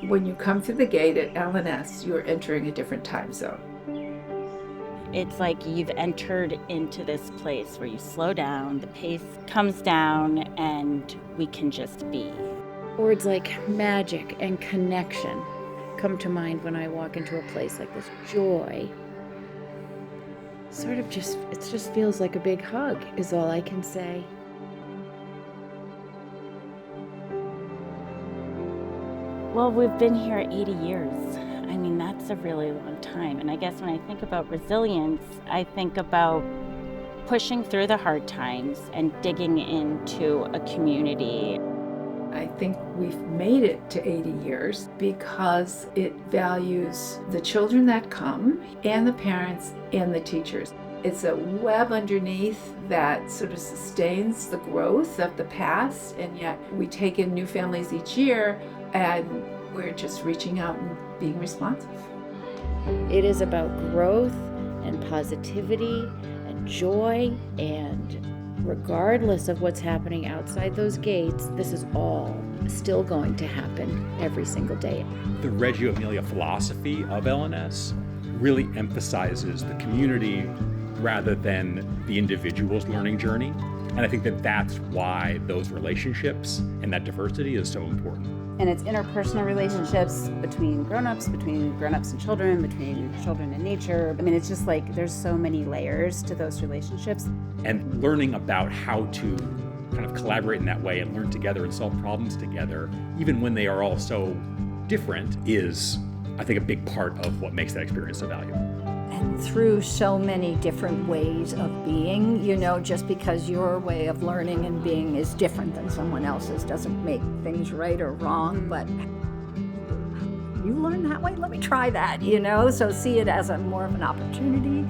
When you come through the gate at LNS, you're entering a different time zone. It's like you've entered into this place where you slow down, the pace comes down, and we can just be. Words like magic and connection come to mind when I walk into a place like this. Joy. It just feels like a big hug is all I can say. Well, we've been here 80 years. I mean, that's a really long time. And I guess when I think about resilience, I think about pushing through the hard times and digging into a community. I think we've made it to 80 years because it values the children that come and the parents and the teachers. It's a web underneath that sort of sustains the growth of the past, and yet we take in new families each year, and we're just reaching out and being responsive. It is about growth and positivity and joy, and regardless of what's happening outside those gates, this is all still going to happen every single day. The Reggio Emilia philosophy of LNS really emphasizes the community rather than the individual's learning journey. And I think that that's why those relationships and that diversity is so important. And it's interpersonal relationships between grown-ups and children, between children and nature. I mean, it's just like there's so many layers to those relationships. And learning about how to kind of collaborate in that way and learn together and solve problems together, even when they are all so different, is, I think, a big part of what makes that experience so valuable. And through so many different ways of being, just because your way of learning and being is different than someone else's doesn't make things right or wrong, but you learn that way, let me try that, so see it as more of an opportunity.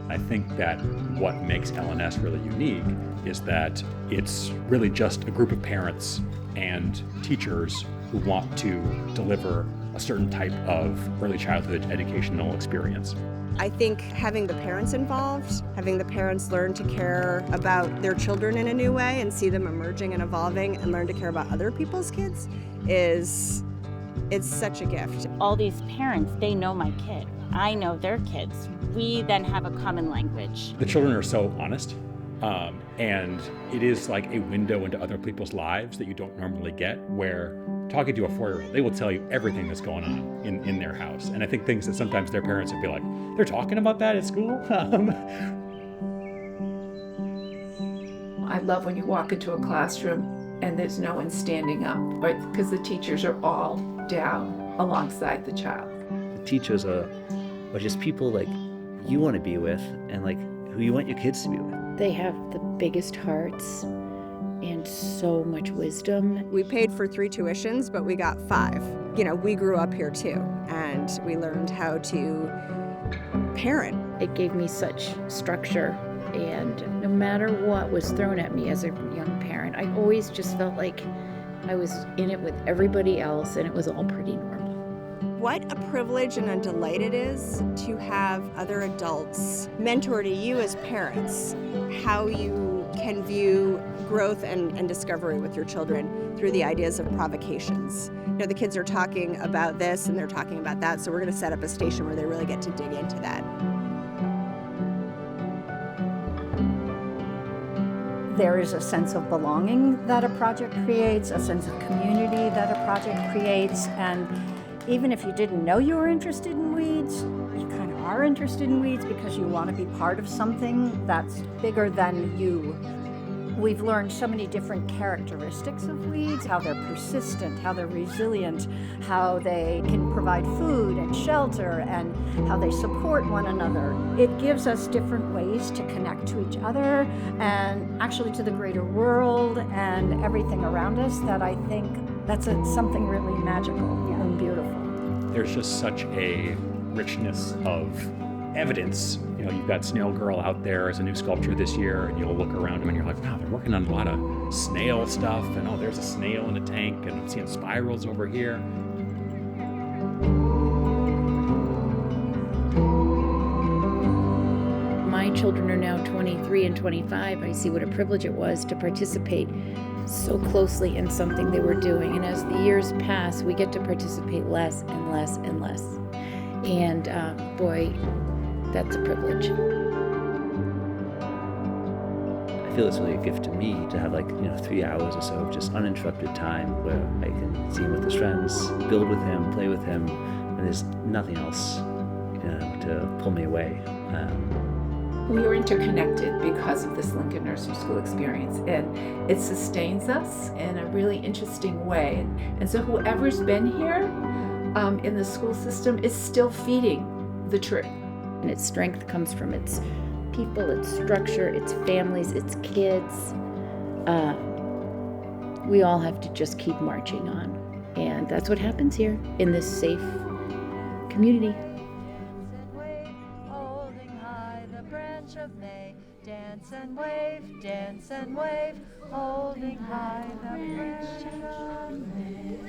I think that what makes LNS really unique is that it's really just a group of parents and teachers who want to deliver a certain type of early childhood educational experience. I think having the parents involved, having the parents learn to care about their children in a new way and see them emerging and evolving and learn to care about other people's kids it's such a gift. All these parents, they know my kid. I know their kids. We then have a common language. The children are so honest, and it is like a window into other people's lives that you don't normally get, where talking to a 4-year-old, they will tell you everything that's going on in their house. And I think things that sometimes their parents would be like, they're talking about that at school? I love when you walk into a classroom and there's no one standing up, right? Because the teachers are all down alongside the child. The teachers are just people like you want to be with and like who you want your kids to be with. They have the biggest hearts and so much wisdom. We paid for 3 tuitions, but we got 5. We grew up here too, and we learned how to parent. It gave me such structure, and no matter what was thrown at me as a young parent, I always just felt like I was in it with everybody else, and it was all pretty normal. What a privilege and a delight it is to have other adults mentor to you as parents how you can view growth and discovery with your children through the ideas of provocations. The kids are talking about this and they're talking about that, so we're going to set up a station where they really get to dig into that. There is a sense of belonging that a project creates, a sense of community that a project creates, and even if you didn't know you were interested in weeds, you kind of are interested in weeds because you want to be part of something that's bigger than you. We've learned so many different characteristics of weeds, how they're persistent, how they're resilient, how they can provide food and shelter, and how they support one another. It gives us different ways to connect to each other and actually to the greater world and everything around us that I think that's something really magical and beautiful. There's just such a richness of evidence. You've got Snail Girl out there as a new sculpture this year, and you'll look around them and you're like, wow, they're working on a lot of snail stuff, and oh, there's a snail in a tank, and I'm seeing spirals over here. My children are now 23 and 25. I see what a privilege it was to participate so closely in something they were doing. And as the years pass, we get to participate less and less and less. And boy, that's a privilege. I feel it's really a gift to me to have 3 hours or so of just uninterrupted time where I can see him with his friends, build with him, play with him, and there's nothing else to pull me away. We are interconnected because of this Lincoln Nursery School experience, and it sustains us in a really interesting way. And so whoever's been here in the school system is still feeding the tree. And its strength comes from its people, its structure, its families, its kids. We all have to just keep marching on. And that's what happens here in this safe community. Dance and wave, holding high the branch of May.